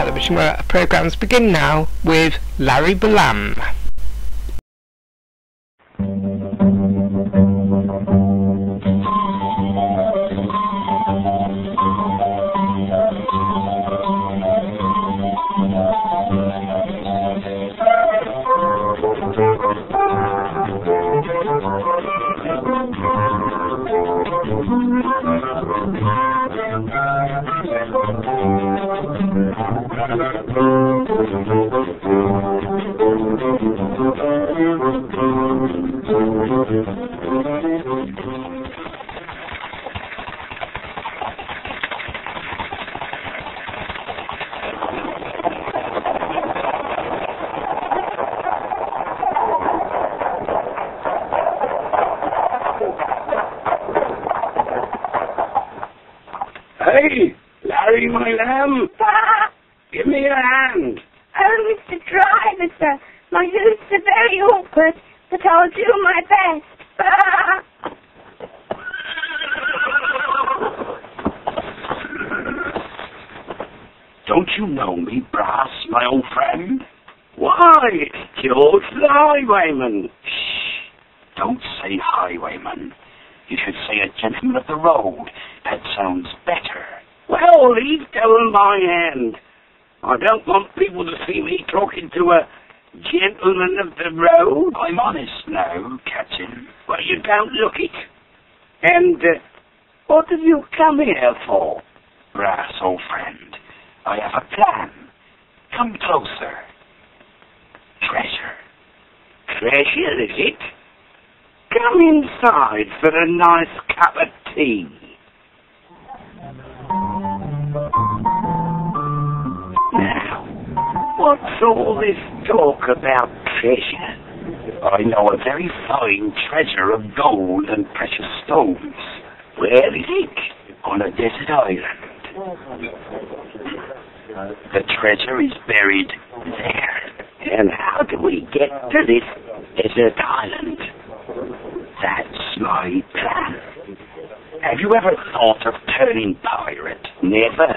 television where our programmes begin now with Larry Balam. Hey, Larry, my lamb. Give me a hand. Oh, Mr. Driver, sir. My hooves are very awkward, but I'll do my best. Don't you know me, Brass, my old friend? Why, it's George the Highwayman. Shh, don't say highwayman. You should say a gentleman of the road. That sounds better. Well, leave going my hand. I don't want people to see me talking to a gentleman of the road. I'm honest now, Captain. Well, you don't look it. And what have you come here for? Brass, old friend, I have a plan. Come closer. Treasure. Treasure, is it? Come inside for a nice cup of tea. Now, what's all this talk about treasure? I know a very fine treasure of gold and precious stones. Where is it? On a desert island. The treasure is buried there. And how do we get to this desert island? That's my plan. Have you ever thought of turning pirate? Never.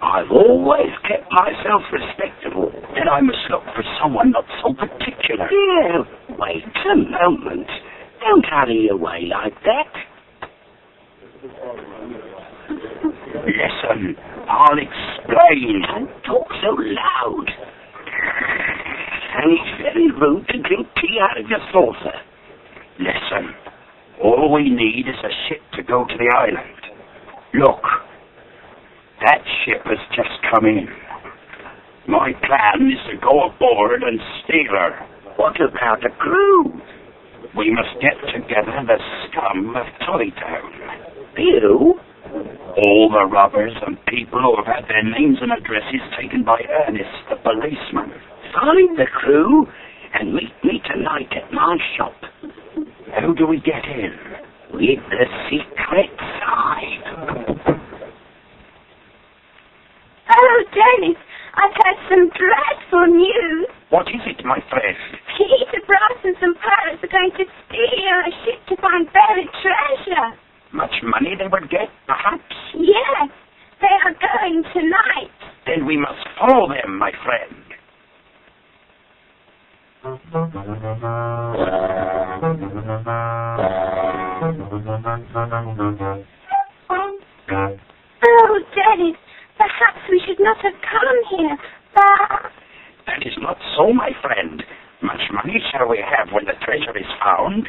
I've always kept myself respectable. Then I must look for someone not so particular. Yeah, wait a moment. Don't hurry away like that. Listen, I'll explain. Don't talk so loud. And it's very rude to drink tea out of your saucer. Listen, all we need is a ship to go to the island. Look, that ship has just come in. My plan is to go aboard and steal her. What about the crew? We must get together the scum of Toytown. You? All the robbers and people who have had their names and addresses taken by Ernest, the policeman. Find the crew and meet me tonight at my shop. How do we get in? With the secret side. Oh, Dennis, I've had some dreadful news. What is it, my friend? Peter Brass and some pirates are going to steal a ship to find buried treasure. Much money they would get, perhaps? Yes, they are going tonight. Then we must follow them, my friend. Oh, Dennis, perhaps we should not have come here, but... That is not so, my friend. Much money shall we have when the treasure is found?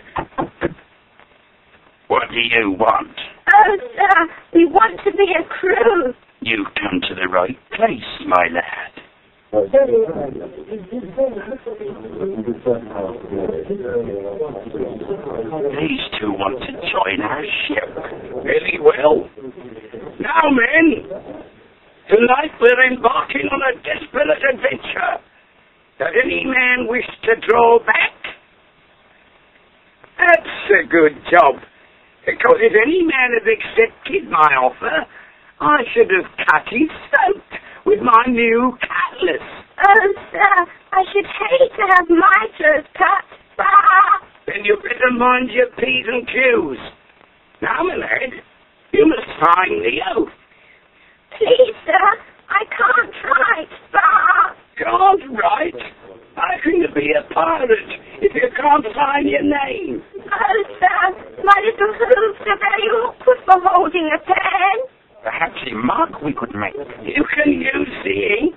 What do you want? Oh, sir, we want to be a crew. You've come to the right place, my lad. These two want to join our ship. Very well. Now, men, tonight we're embarking on a desperate adventure. Does any man wish to draw back? That's a good job, because if any man had accepted my offer, I should have cut his throat with my new cutlass. Oh, sir, I should hate to have my throat cut. Then you better mind your P's and Q's. Now, my lad, you must sign the oath. Please, sir, I can't write. pirate if you can't sign your name? Oh, sir, my little hooves are very awkward for holding a pen. Perhaps a mark we could make. You can use the ink.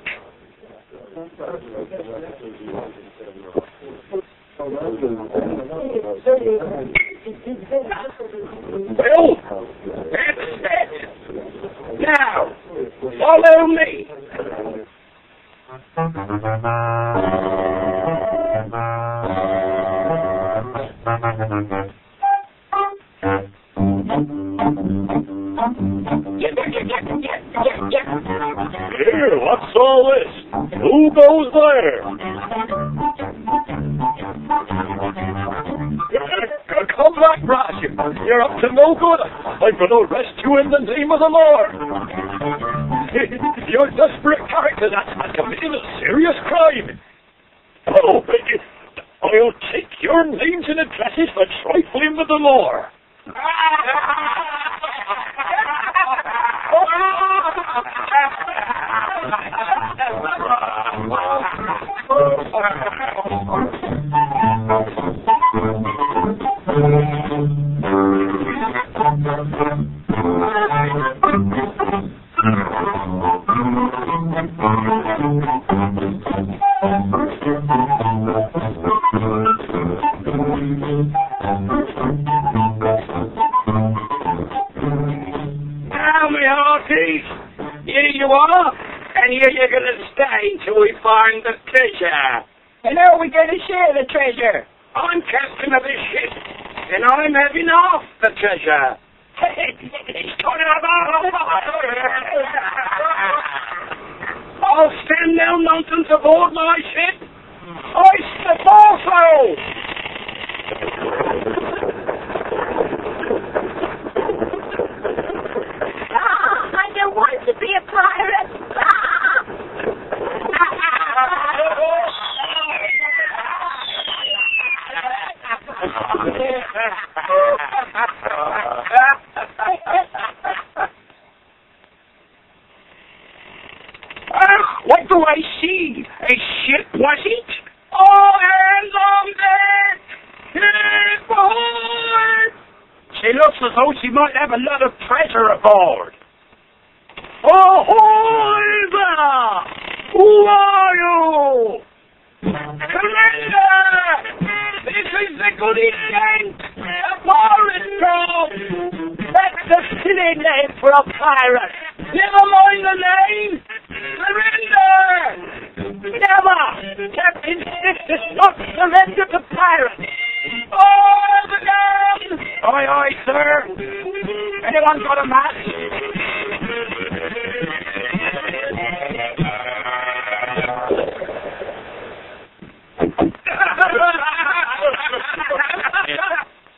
Well, that's it. Now, follow me. Here, what's all this? Who goes there? Come back, Brass. You're up to no good. I'm going to arrest you in the name of the Lord. You're a desperate character that's committed a serious crime. Oh, I'll take your names and addresses for trifling with the law. Now, my hearties, here you are, and here you're going to stay till we find the treasure. And how are we going to share the treasure? I'm captain of this ship, and I'm having half the treasure. I'll stand no nonsense aboard my ship. Hoist the foresail! I don't want to be a pirate. What do I see? A ship, was it? All hands on deck! Ship ahoy! She looks as though she might have a lot of treasure aboard. Ahoy there! Who are you? Commander! This is the good intent! A pirate craft! That's a silly name for a pirate! Never mind the name! Surrender! Never! Captain Smith does not surrender to pirates! Oh, the gun! Aye, aye, sir! Anyone got a match?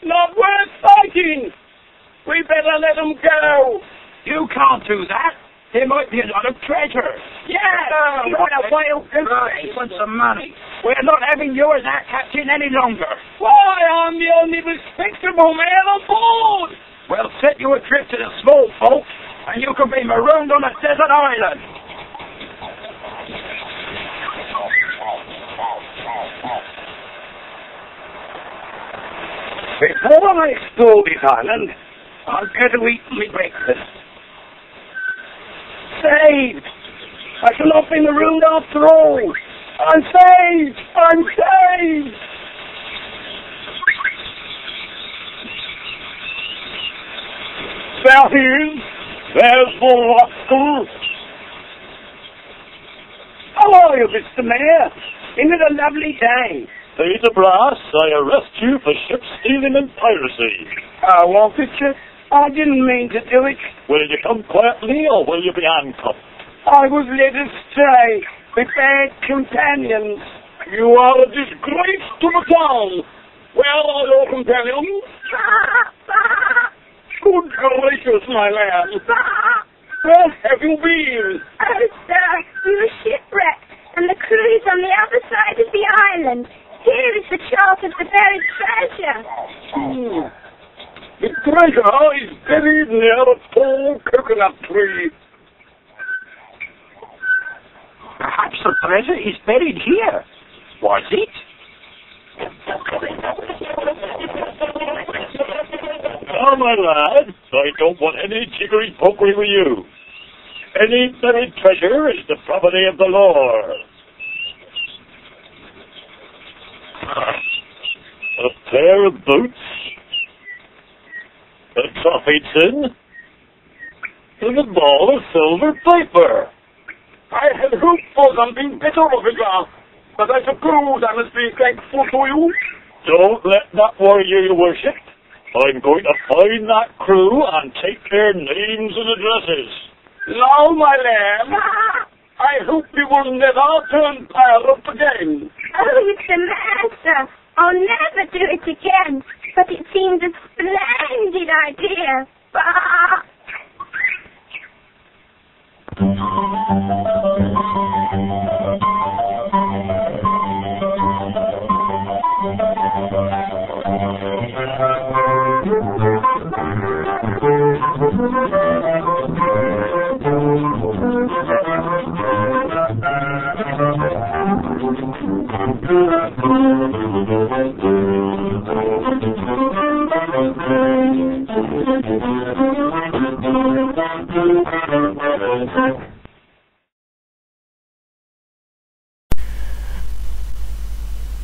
Not worth fighting! We better let them go! You can't do that! There might be a lot of treasure! Yeah! What a whale can want some money! We're not having you as our captain any longer! Why, I'm the only respectable man on board! We'll set you adrift to the small folk, and you can be marooned on a desert island! Before I explore this island, I've got to eat my breakfast. Saved! I shall not be marooned after all! I'm saved! I'm saved! There's the rascal. How are you, Mr. Mayor? Isn't it a lovely day? Peter Brass, I arrest you for ship stealing and piracy. Won't it, sir? I didn't mean to do it. Will you come quietly, or will you be handcuffed? I was led astray with bad companions. You are a disgrace to the town. Where are your companions? Good gracious, my lad. Where have you been? Oh, sir, we were shipwrecked, and the crew is on the other side of the island. Here is the chart of the buried treasure. The treasure is buried near a tall coconut tree. Perhaps the treasure is buried here. Was it? Now, my lad, I don't want any jiggery-pokery with you. Any buried treasure is the property of the Lord. A pair of boots, a toffee tin, and a ball of silver paper. I had hoped for something better, officer, but I suppose I must be thankful to you. Don't let that worry you, your worship. I'm going to find that crew and take their names and addresses. Now, my lamb, I hope you will never turn pirate again. Oh, Mr. Master, I'll never do it again, but it seems a splendid idea.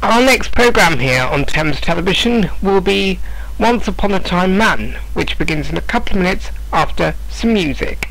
Our next programme here on Thames Television will be Once Upon a Time Man, which begins in a couple of minutes after some music.